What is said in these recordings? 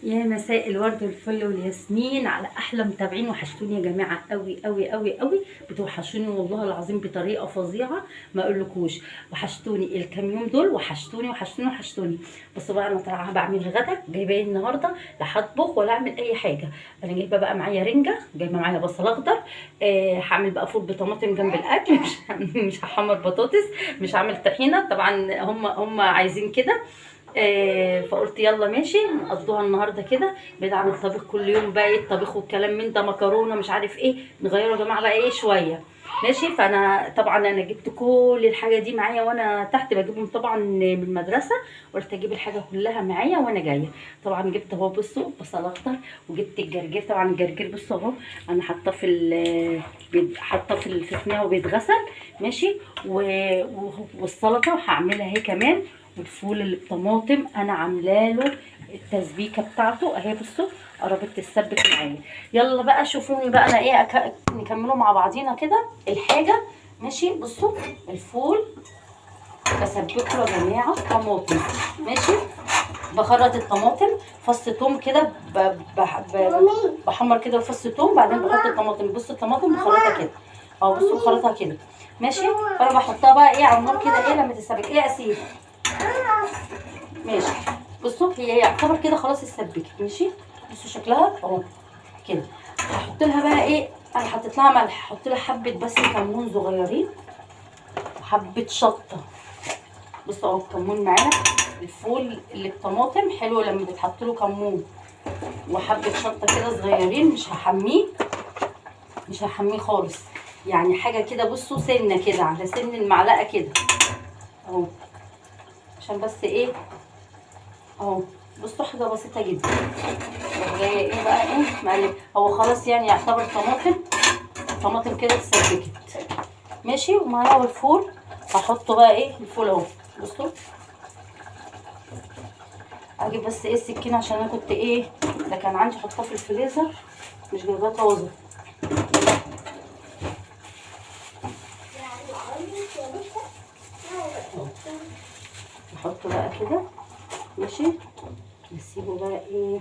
يا مساء الورد والفل والياسمين على احلى متابعين. وحشتوني يا جماعه قوي قوي قوي قوي، بتوحشوني والله العظيم بطريقه فظيعه ما اقولكوش. وحشتوني الكام يوم دول، وحشتوني وحشتوني وحشتوني. بس بقى انا طالعه بعمل غدا، جايبه إيه النهارده؟ لا هطبخ ولا اعمل اي حاجه. انا جايبه بقى معايا رنجه، جايبه معايا بصل اخضر. هعمل بقى فول بطماطم جنب الاكل. مش هحمر بطاطس، مش هعمل طحينه طبعا، هم عايزين كده. فقلت يلا ماشي نقضوها النهارده كده، بعيد عن الطبيخ كل يوم بقى، ايه الطبيخ والكلام من ده، مكرونه مش عارف ايه، نغيره يا جماعه بقى ايه شويه. ماشي. فانا طبعا انا جبت كل الحاجه دي معايا وانا تحت بجيبهم طبعا من المدرسه. قلت اجيب الحاجه كلها معايا وانا جايه. طبعا جبت اهو بصوا بصل اخضر، وجبت الجرجير. طبعا الجرجير بصوا اهو انا حاطاه حاطاه في الصينيه وبيتغسل. ماشي. والسلطه هعملها اهي كمان. والفول اللي بطماطم انا عامله له التسبيكه بتاعته اهي، بصوا قربت تتسبك معايا. يلا بقى شوفوني بقى انا ايه نكمله مع بعضينا كده الحاجه. ماشي. بصوا الفول بسبك له يا جماعه طماطم. ماشي. بخرط الطماطم، فص توم كده بحمر كده فص توم، بعدين بحط الطماطم. بصوا الطماطم بخرطها كده اهو، بصوا بخرطها كده. ماشي. فانا بحطها بقى ايه على النار كده ايه لما تتسبك. ايه يا اسير؟ ماشي. بصوا هي يعتبر كده خلاص اتسبكت. ماشي. بصوا شكلها اهو كده. هحط لها بقى ايه، انا حطيت لها ملح، هحط لها حبه بس كمون صغيرين وحبه شطه. بصوا اهو الكمون معانا. الفول اللي بطماطم حلو لما بتحط له كمون وحبه شطه كده صغيرين. مش هحميه خالص، يعني حاجه كده بصوا سنه كده على سن المعلقه كده اهو، عشان بس ايه اهو. بصوا حاجه بسيطه جدا. جايه ايه بقى ايه مقلب. هو خلاص يعني يعتبر طماطم كده اتسبكت. ماشي. ومعاها الفول هحطه بقى ايه الفول اهو. بصوا اجيب بس ايه السكينه عشان انا كنت ايه ده كان عندي حطاه في الفريزر مش جايباه طازه. نحطه بقى كده. ماشي. نسيبه بقى ايه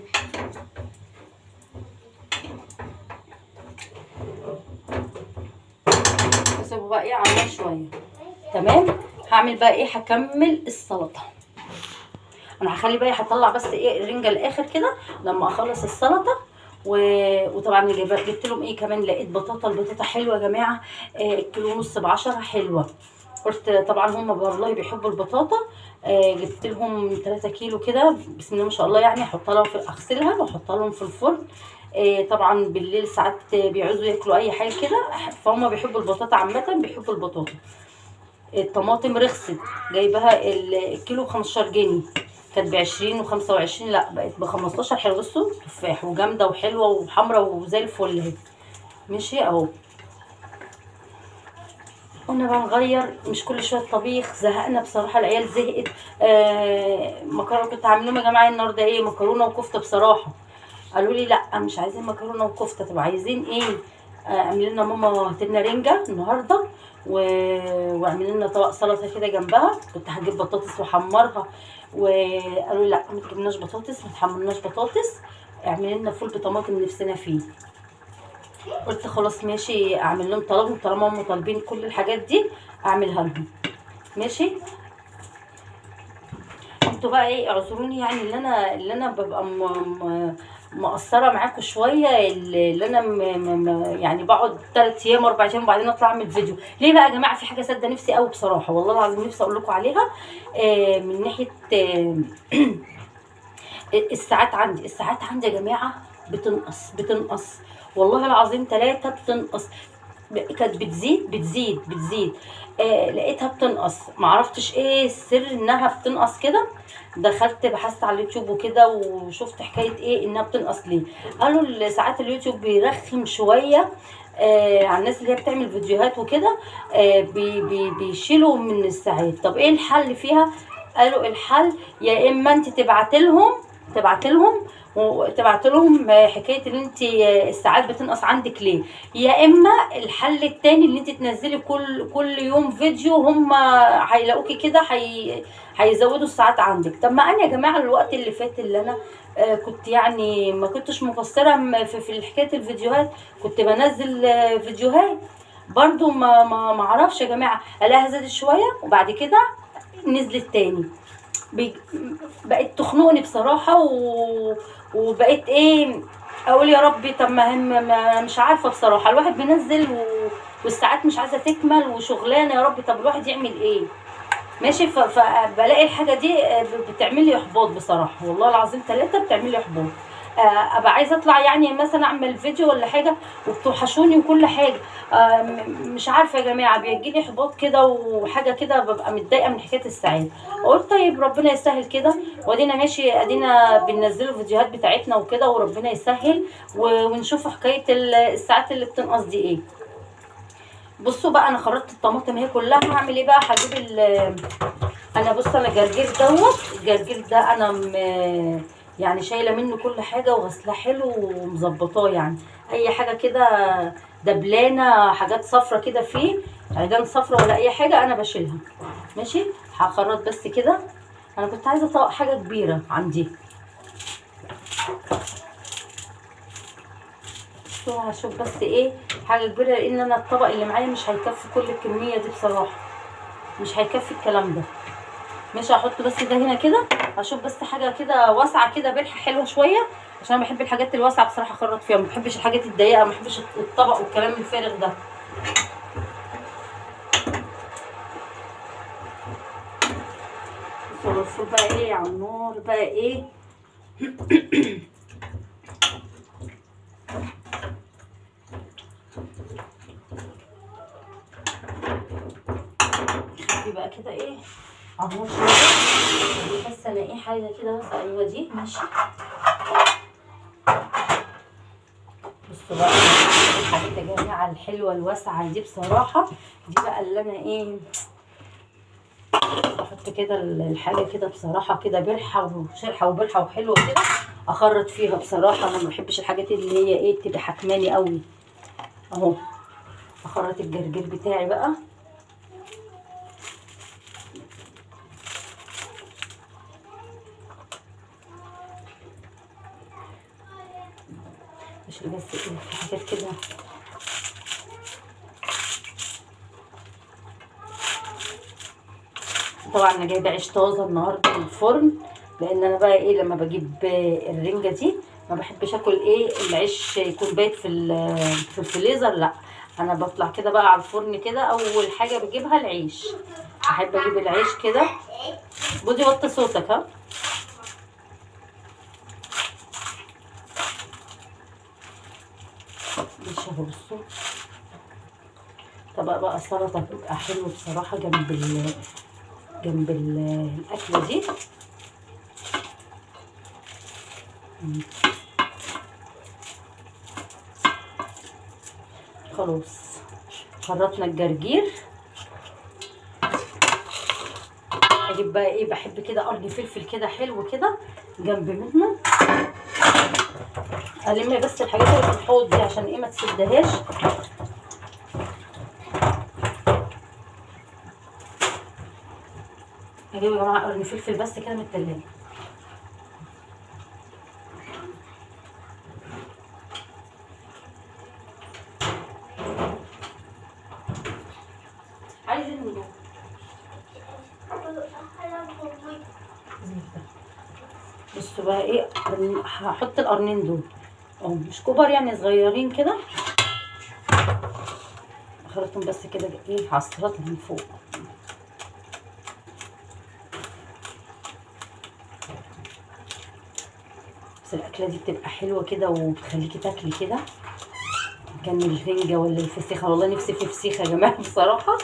نسيبه بقى ايه على النار شويه. تمام. هعمل بقى ايه، هكمل السلطه. انا هخلي بقى هطلع بس ايه الرنجه الاخر كده لما اخلص السلطه. وطبعا جبت لهم ايه كمان، لقيت البطاطا حلوه يا جماعه. كيلو ونص ب10 حلوه. قلت طبعا هم والله بيحبوا البطاطا. جبت لهم 3 كيلو كده بسم الله ما شاء الله، يعني احطها لهم اغسلها واحطها لهم في الفرن. طبعا بالليل ساعات بيعوزوا ياكلوا اي حاجه كده، فهم بيحبوا البطاطا عامه، بيحبوا البطاطا. الطماطم رخصت، جايبها الكيلو ب15 جنيه، كانت ب20 و25، لا بقت ب15. حلو. بصوا تفاح وجامده وحلوه وحمرا وزي الفل اهي. ماشي اهو. قلنا بقى نغير، مش كل شويه طبيخ، زهقنا بصراحه، العيال زهقت. مكرونه كنت عامل لهم يا جماعه النهارده ايه مكرونه وكفته بصراحه. قالوا لي لا مش عايزين مكرونه وكفته، طب عايزين ايه؟ اعملي لنا ماما هات لنا رنجه النهارده واعملي لنا طبق سلطه كده جنبها. كنت هجيب بطاطس واحمرها، وقالوا لي لا ما تجيبناش بطاطس، ما تحملناش بطاطس، اعملي لنا فول بطماطم نفسنا فيه. قلت خلاص ماشي اعمل لهم طلبهم، طالما هم طالبين كل الحاجات دي اعملها لهم. ماشي. انتوا بقى ايه اعذروني، يعني اللي انا ببقى مقصره معاكم شويه، اللي انا يعني بقعد 3 ايام 4 ايام وبعدين اطلع اعمل فيديو. ليه بقى يا جماعه؟ في حاجه ساده نفسي قوي بصراحه، والله العظيم نفسي اقول لكم عليها. من ناحيه الساعات عندي يا جماعه بتنقص والله العظيم 3 بتنقص. كانت بتزيد. لقيتها بتنقص، معرفتش ايه السر انها بتنقص كده. دخلت بحثت على اليوتيوب وكده وشفت حكايه ايه انها بتنقص ليه. قالوا ساعات اليوتيوب بيرخم شويه على الناس اللي هي بتعمل فيديوهات وكده. بيشيلوا من الساعات. طب ايه الحل فيها؟ قالوا الحل يا اما انت تبعت لهم تبعت لهم وتبعت لهم حكايه ان انت الساعات بتنقص عندك ليه. يا اما الحل التاني ان انت تنزلي كل يوم فيديو، هم هيلاقوكي كده هيزودوا الساعات عندك. طب ما انا يا جماعه الوقت اللي فات اللي انا كنت يعني ما كنتش مقصره في حكايه الفيديوهات، كنت بنزل فيديوهات برضو ما اعرفش يا جماعه، الاقيها زادت شويه وبعد كده نزلت تاني. بي- بقت تخنقني بصراحة وبقيت ايه اقول يا ربي. طب مش عارفة بصراحة، الواحد بينزل والساعات مش عايزة تكمل وشغلانة يا ربي. طب الواحد يعمل ايه؟ ماشي. فبلاقي الحاجة دي بتعمل لي احباط بصراحة، والله العظيم 3 بتعمل لي احباط. ابقى عايزه اطلع يعني مثلا اعمل فيديو ولا حاجه وبتوحشوني وكل حاجه. مش عارفه يا جماعه بيجيلي احباط كده وحاجه كده، ببقى متضايقه من حكايه الساعات. قلت طيب ربنا يسهل كده، وادينا ماشي ادينا بننزلوا الفيديوهات بتاعتنا وكده وربنا يسهل ونشوف حكايه الساعات اللي بتنقص دي ايه. بصوا بقى انا خرجت الطماطم هي كلها، هعمل ايه بقى؟ هجيب انا بص انا الجرجير ده انا يعني شايله منه كل حاجه وغسلاه حلو ومظبطاه. يعني اي حاجه كده دبلانه حاجات صفرة كده فيه، عيدان صفرة ولا اي حاجه انا بشيلها. ماشي. هخرط بس كده. انا كنت عايزه طبق حاجه كبيره عندي، هشوف بس ايه حاجه كبيره، لان انا الطبق اللي معايا مش هيكفي كل الكميه دي بصراحه، مش هيكفي الكلام ده. مش هحط بس ده هنا كده، هشوف بس حاجه كده واسعه كده بريحه حلوه شويه، عشان انا بحب الحاجات الواسعه بصراحه اخرط فيها، ما بحبش الحاجات الضيقه، ما بحبش الطبق والكلام الفارغ ده. بصوا بقى ايه على النار بقى ايه. خلي بقى كده ايه على النار شويه، بس انا ايه حاجه كده بس. ايوه دي ماشي. بصوا بقى الحاجات يا جماعه الحلوه الواسعه دي بصراحه، دي بقى اللي انا ايه احط كده الحاجه كده بصراحه كده برحه وشرحه وبرحه وحلوه كده اخرط فيها بصراحه. انا ما بحبش الحاجات اللي هي ايه تبقى حكماني قوي. اهو اخرط الجرجير بتاعي بقى. مش بس كده في حاجات كده. طبعا انا جايبه عيش طازه النهارده من الفرن، لان انا بقى ايه لما بجيب الرنجه دي ما بحبش اكل ايه العيش يكون بايت في الفريزر، لا انا بطلع كده بقى على الفرن كده. اول حاجه بجيبها العيش، احب اجيب العيش كده. بودي وطي صوتك ها. مش اهو بصوا طبق بقى سلطه بيبقى حلو بصراحه جنب الاكله دي. خلاص خرطنا الجرجير. اجيب بقى ايه بحب كده قرن فلفل كده حلو كده جنب منه، الم بس الحاجات اللي في الحوض دي عشان ايه ما تسدهاش. اجيب يا جماعه قرن فلفل بس كده من التلاجة. عايزين بصوا بقى ايه هحط القرنين دول اهو مش كبار يعني صغيرين كده، اخرطهم بس كده ايه على السلطه من فوق. بس الاكله دي بتبقى حلوه كده وبتخليكي تاكلي كده كان الرنجه ولا الفسيخه. والله نفسي في فسيخه يا جماعه بصراحه،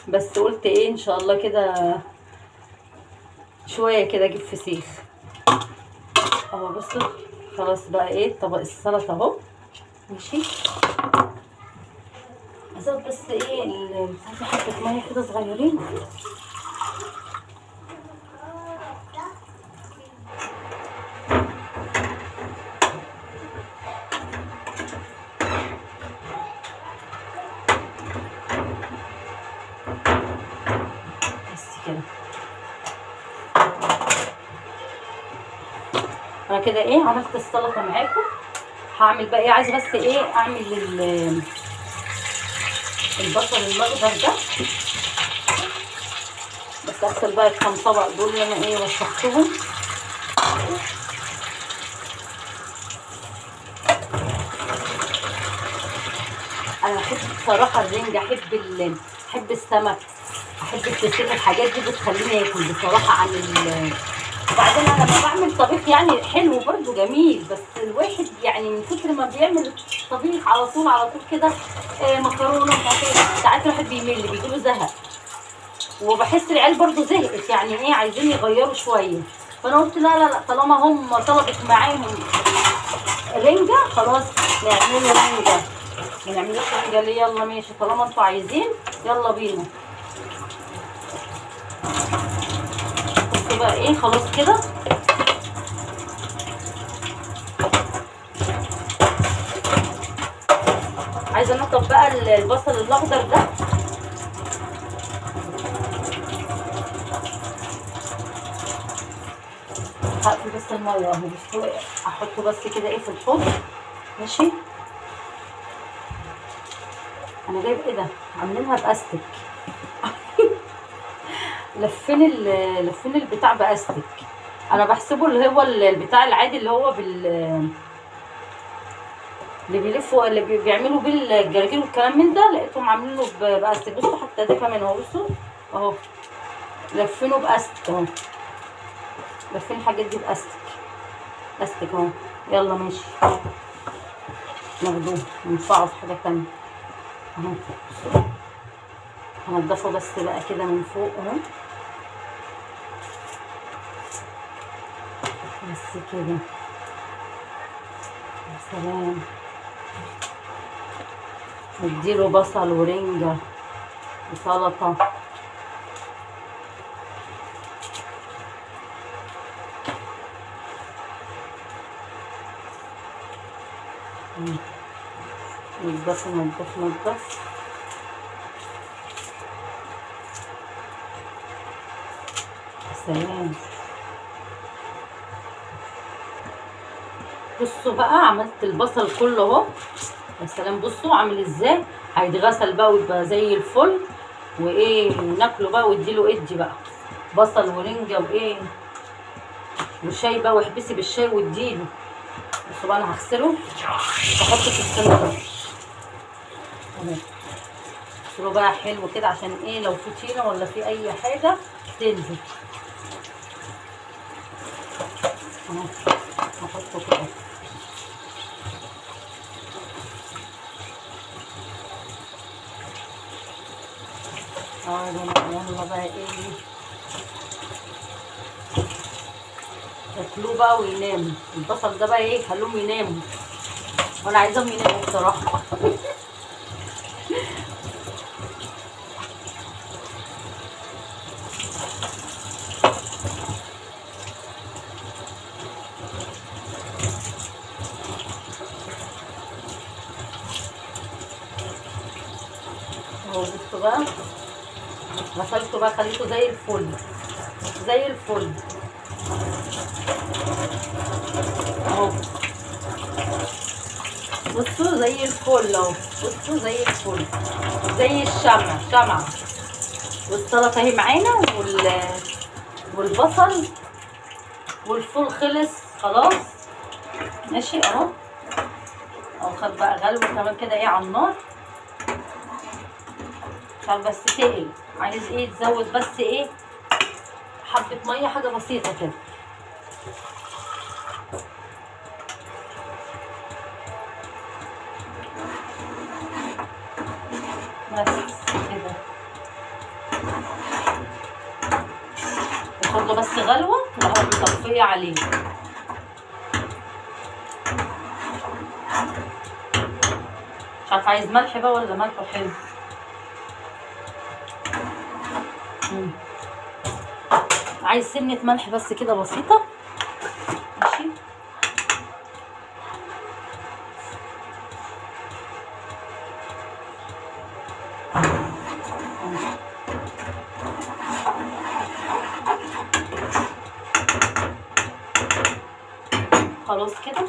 بس قلت ايه ان شاء الله كده شويه كده اجيب فسيخ اهو. بصوا خلاص بقى ايه طبق السلطه اهو ماشي. ازود بس ايه عايزه حبه ميه كده صغيرين. كده ايه عملت السلطه معاكم. هعمل بقى ايه، عايزه بس ايه اعمل البصل الاخضر ده. بس اغسل بقى الكام طبق دول اللي انا ايه وسختهم. انا بحب بصراحه الرنجة، احب السمك، احب الفسيخ، الحاجات دي بتخليني اكل بصراحه عن وبعدين انا لما بعمل طبيخ يعني حلو برضو جميل، بس الواحد يعني من كتر ما بيعمل طبيخ على طول على طول كده مكرونه مش عارفه ايه، ساعات الواحد بيمل بيجيله زهق، وبحس العيال برضو زهقت يعني ايه عايزين يغيروا شويه. فانا قلت لا لا لا، طالما هم طلبت معاهم رنجة خلاص نعمله رنجة، ما نعملوش رنجة ليه؟ يلا ماشي طالما انتوا عايزين يلا بينا. بصوا بقى ايه خلاص كده. عايزه انضف بقى البصل الاخضر ده. هقفل بس الميه اهو، بصوا احطه بس كده ايه في الحوض ماشي. انا جايب ايه ده، عاملينها باستك لفين البتاع باستك. انا بحسبه اللي هو البتاع العادي اللي هو اللي بيلفوا اللي بيعملوا بيه الجرجير والكلام من ده، لقيتهم عاملينه باستك. بصوا حتى ده كمان اهو، بصوا اهو لفينه باستك اهو، لفين الحاجات دي باستك اهو. يلا ماشي ناخدوه ونرفعه في حاجه تانيه اهو. هنضفه بس بقى كده من فوق اهو بس كده. يا سلام، نديله بصل ورنجة وسلطة. نضف نضف نضف. يا سلام، بصوا بقى عملت البصل كله اهو. يا سلام بصوا عامل ازاي، هيتغسل بقى ويبقى زي الفل وايه، وناكله بقى واديله ادي بقى بصل ورنجه وايه وشاي بقى، واحبسي بالشاي واديله. بصوا بقى انا هغسله واحطه في الصينيه اهو. اغسله بقى حلو كده عشان ايه لو في طينه ولا في اي حاجه تنزل اهو. هحطه كده يلا بقى ايه ياكلوه بقى ويناموا. البصل ده بقى ايه خلوهم يناموا، وانا عايزاهم يناموا بصراحه اهو. بصوا بقى غسلته بقى خليته زي الفل زي الفل اهو. بصوا زي الفل اهو، بصوا زي الفل زي شمعة. والسلطه اهي معانا والبصل والفول خلص خلاص ماشي اهو. خد بقى غلوه كمان كده ايه على النار عشان بس تقل. عايز ايه تزود بس ايه حبه ميه، حاجه بسيطه كده بس كده. ياخد له بس غلوه وراح مطفيه عليه. مش عارفه عايز ملح بقى ولا ملحه حلو. عايز سنه ملح بس كده بسيطه ماشي. خلاص كده.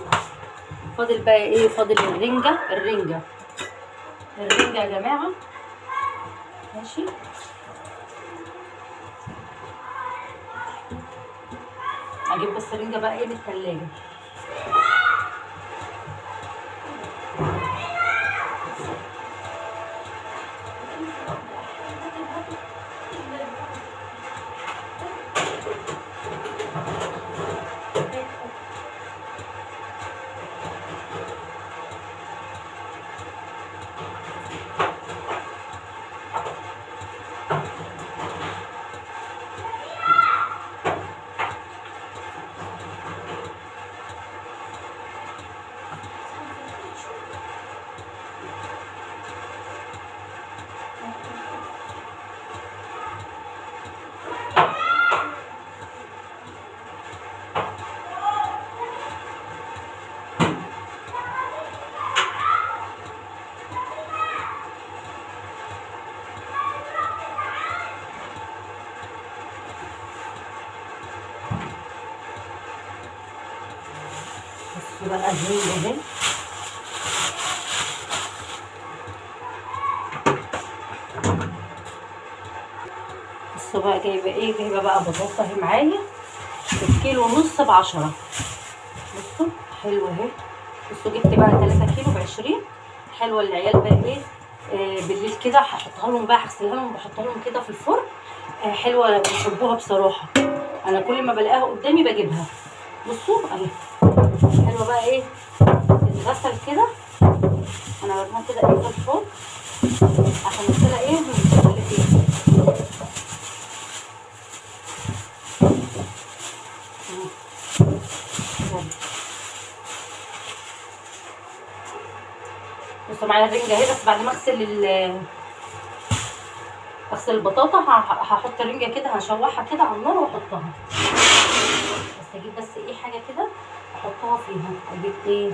فاضل بقى ايه؟ فاضل الرنجة. الرنجة يا جماعة. ماشي. اجيب بس الرنجة بقى ايه من التلاجة. بصوا بقى الرنجة اهي. بصوا بقى جايبة ايه؟ جايبة بقى بطاطا اهي معايا الكيلو ونص ب10. بصوا حلوة اهي. بصوا جبت بقى 3 كيلو ب20. حلوة. العيال بقى ايه بالليل كده هحطها لهم بقى، هغسلها لهم وبحطها لهم كده في الفرن. حلوة بيحبوها بصراحة. انا كل ما بلاقيها قدامي بجيبها. بصوا اهي حلوة بقى ايه تتغسل كده. انا بدهنها كده ايه في الفرن عشان نغسلها ايه ونخلي فيها. بصوا معايا الرنجة اهي. بس بعد ما اغسل البطاطا هحط الرنجة كده، هشوحها كده على النار واحطها. بس اجيب بس ايه حاجة كده احطها فيها. اجيب ايه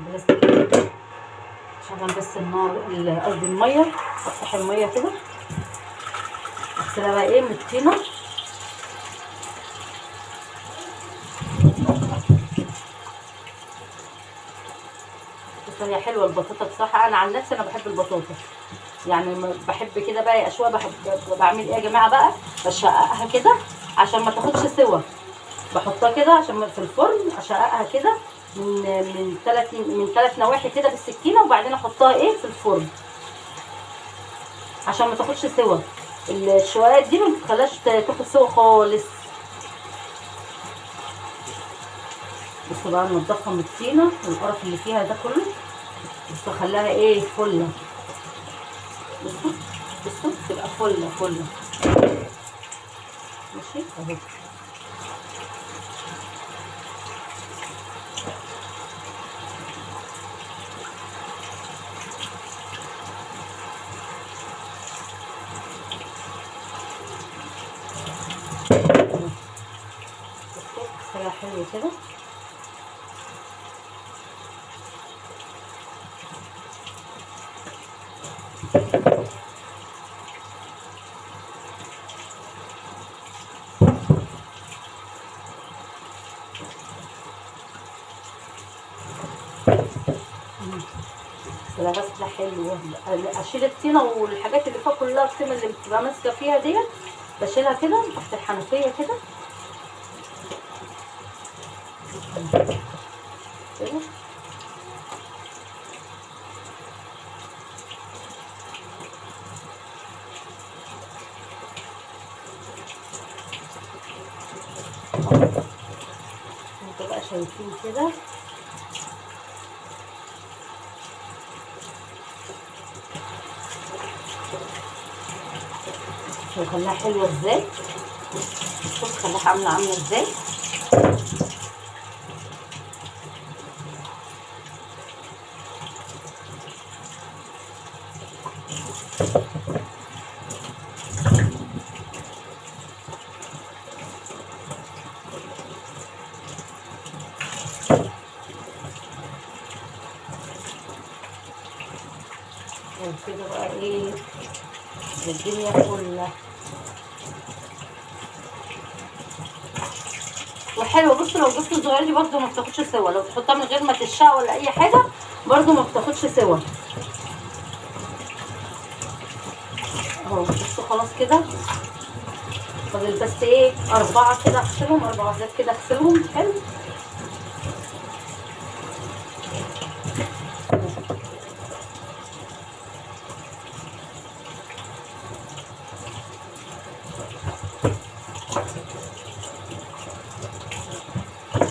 بلاستيك. شغل بس النار قصدي المية. افتح المية كده اغسلها بقى ايه من الطينة. بس هي حلوة البطاطا بصراحة. انا عن نفسي انا بحب البطاطا يعني بحب كده بقى اشوى. بحب بعمل ايه يا جماعة بقى؟ بشققها كده عشان ما تاخدش سوا. بحطها كده عشان في الفرن اشققها كده من ثلاث نواحي كده بالسكينة، وبعدين احطها ايه في الفرن عشان ما تاخدش سوا. الشوايات دي ما بتخليهاش تاخد سوا خالص. بصوا بقى ننضفها من الطينه والقرف اللي فيها ده كله. بصوا خليها ايه فله. بصوا تبقى فله. ماشي اهي. بصوا حلو كده. غسله حلوه. اشيل الطينه والحاجات اللي فيها كلها، الطينه اللي بتبقى ماسكه فيها ديت بشيلها كده تحت الحنفيه كده كده. انتوا بقى شايفين كده خليها حلوه ازاي. بص خليها عامله ازاي. وكده بقى ايه الدنيا كلها. وحلوه. بصوا لو جبتوا الصغيره دي برده ما بتاخدش سوا، لو تحطها من غير ما تشق ولا اي حاجه برده ما بتاخدش سوا اهو. بصوا خلاص كده فاضل بس ايه 4 كده اغسلهم، 4 عدات كده اغسلهم. حلو.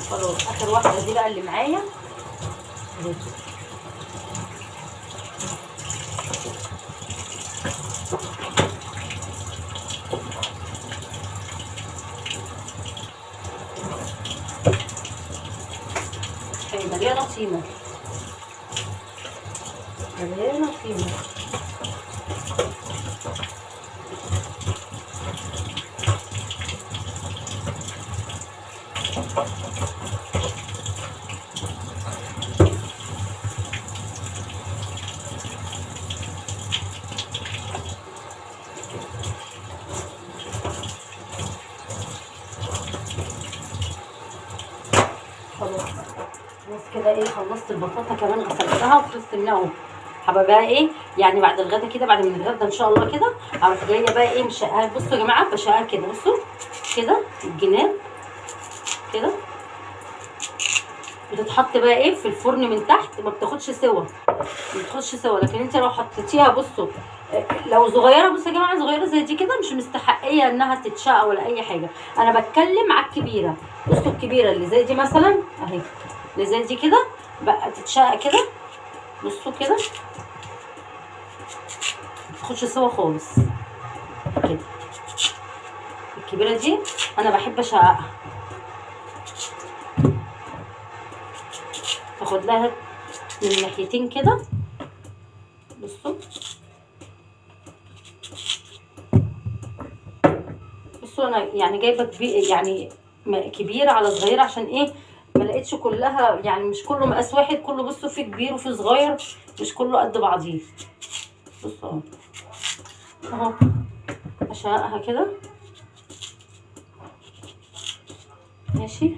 خلاص اخر واحده دي بقى اللي معايا اهي. مليانه طينه، مليانه طينه. خلاص كده ايه خلصت البطاطا كمان غسلتها وخلصت منها اهو. هبقى بقى ايه يعني بعد الغدا كده، بعد ما نتغدى ان شاء الله كده هروح جايه بقى ايه مشقاها. بصوا يا جماعه بشقاها كده، بصوا كده الجناب كده بتتحط بقى ايه في الفرن من تحت، ما بتاخدش سوا، ما بتاخدش سوا. لكن انت لو حطيتيها بصوا لو صغيره، بصوا يا جماعه صغيره زي دي كده مش مستحقيه انها تتشقى ولا اي حاجه. انا بتكلم على الكبيره. بصوا الكبيره اللي زي دي مثلا اهي، اللي زي دي كده بقى تتشقى كده. بصوا كده ما تاخدش سوا خالص كده. الكبيره دي انا بحب اشققها، تاخد لها من الناحيتين كده. بصوا بصوا انا يعني جايبه يعني كبيره على صغيره عشان ايه ما لقيتش كلها، يعني مش كله مقاس واحد، كله بصوا في كبير وفي صغير، مش كله قد بعضيه. بصوا اهو اشققها كده ماشي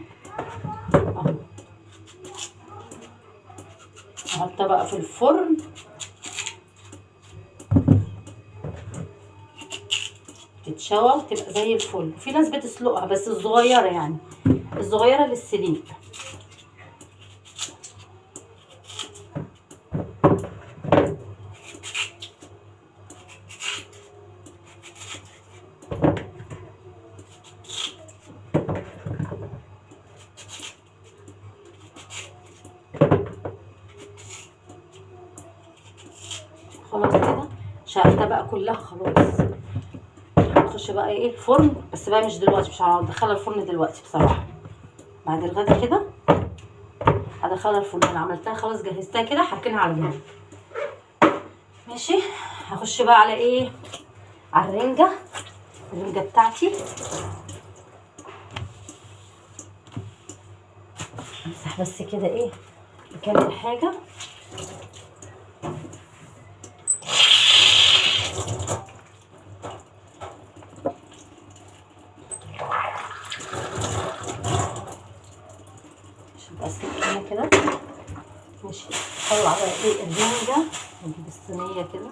اهو. احطها بقى في الفرن تتشوى وتبقى زي الفل. في ناس بتسلقها بس الصغيره، يعني الصغيره للسليق. خلاص كده شقتها بقى كلها خلاص. هنخش بقى ايه الفرن، بس بقى مش دلوقتي، مش هدخلها الفرن دلوقتي بصراحه. بعد الغدا كده هدخلها الفرن. انا عملتها خلاص جهزتها كده هركنها على جنب ماشي. هخش بقى على ايه، على الرنجه بتاعتي. امسح بس كده ايه مكان الحاجه. بس كده ماشي. طلع بقى ايه الرنجه، نجيب الصينيه كده.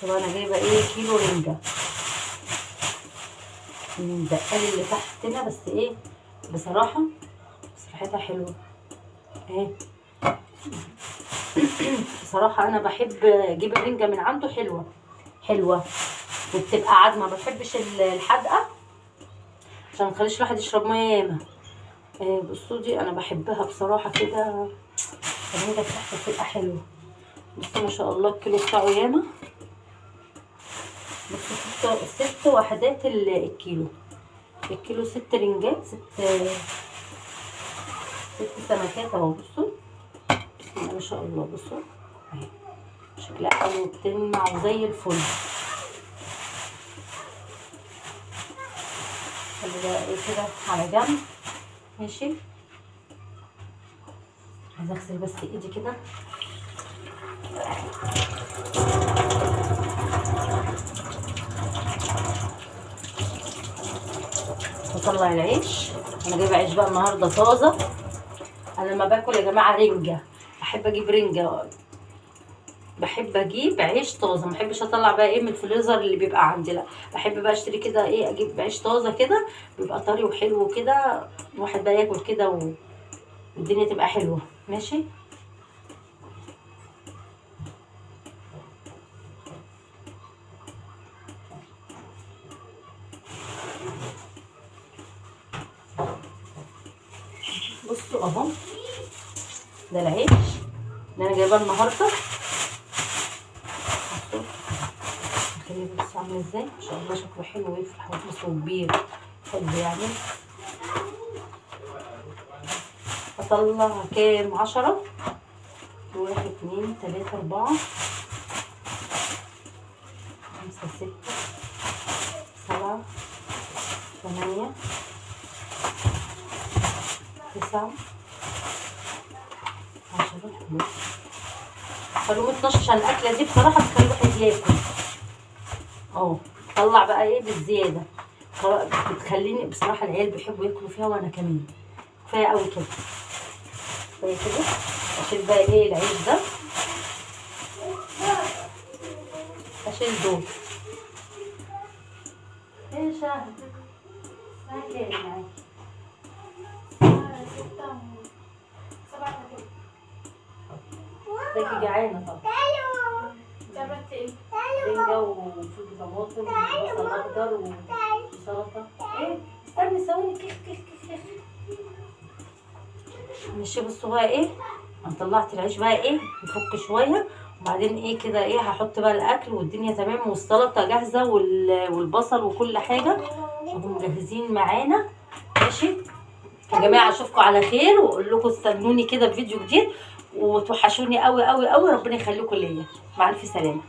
طبعا انا جايبه ايه كيلو رنجه من البقال اللي تحتنا، بس ايه بصراحه ريحتها حلوه اهي. بصراحه انا بحب اجيب الرنجه من عنده حلوه حلوه وبتبقى عدمه. ما بحبش الحدقه عشان ما تخليش الواحد يشرب ميه ياما. بصوا دي انا بحبها بصراحه كده، الرنجه بتاعتها بتبقى حلوه. بصوا ما شاء الله الكيلو بتاعه ياما. بصوا 6 وحدات الكيلو. الكيلو 6 رنجات، 6 سمكات اهو. بصوا ما شاء الله. بصوا اهي شكلها حلو بتلمع وزي الفل. خلي ده ايه كده على جنب ماشي. عايزه اغسل بس ايدي كده. هطلع العيش. انا جايبه عيش بقى النهارده طازه. انا لما باكل يا جماعه رنجه احب اجيب رنجه، بحب اجيب عيش طازه، ما بحبش اطلع بقى ايه من الفريزر اللي بيبقى عندي، لا بحب بقى اشتري كده ايه، اجيب عيش طازه كده بيبقى طري وحلو كده، الواحد بقى ياكل كده والدنيا تبقى حلوه. ماشي. بصوا اهو ده العيش اللي انا جايباه النهارده. خليه بص عامل ازاي، ما شاء الله شكله حلو ويفرح وبص وكبير حلو يعني. اطلع كام؟ 10. 1 2 3 4 5 6 7 8 9 10 11. خلوهم 12 عشان الاكله دي بصراحه تخلي الواحد ياكل. اهو طلع بقى ايه بالزياده، بتخليني بصراحه العيال بيحبوا ياكلوا فيها وانا كمان. كفايه قوي كده، كفايه كده. اشيل بقى ايه العيش ده، اشيل دول. ايه شهد معاكي معاكي 7 كده. تلاقي جعانه طبعا. جابت ايه؟ رنجة وفول بطماطم وبصل اخضر وسلطة. ايه؟ استني ثواني. كيخ كيخ كيخ. ماشي. بصوا بقى ايه، انا طلعت العيش بقى ايه يفك شوية، وبعدين ايه كده ايه هحط بقى الاكل والدنيا تمام والسلطة جاهزة والبصل وكل حاجة هم جاهزين معانا. ماشي يا جماعة، اشوفكم على خير واقول لكم استنوني كده في فيديو جديد، وتوحشوني قوي قوي قوي. ربنا يخليكم ليا. مع الف سلامة.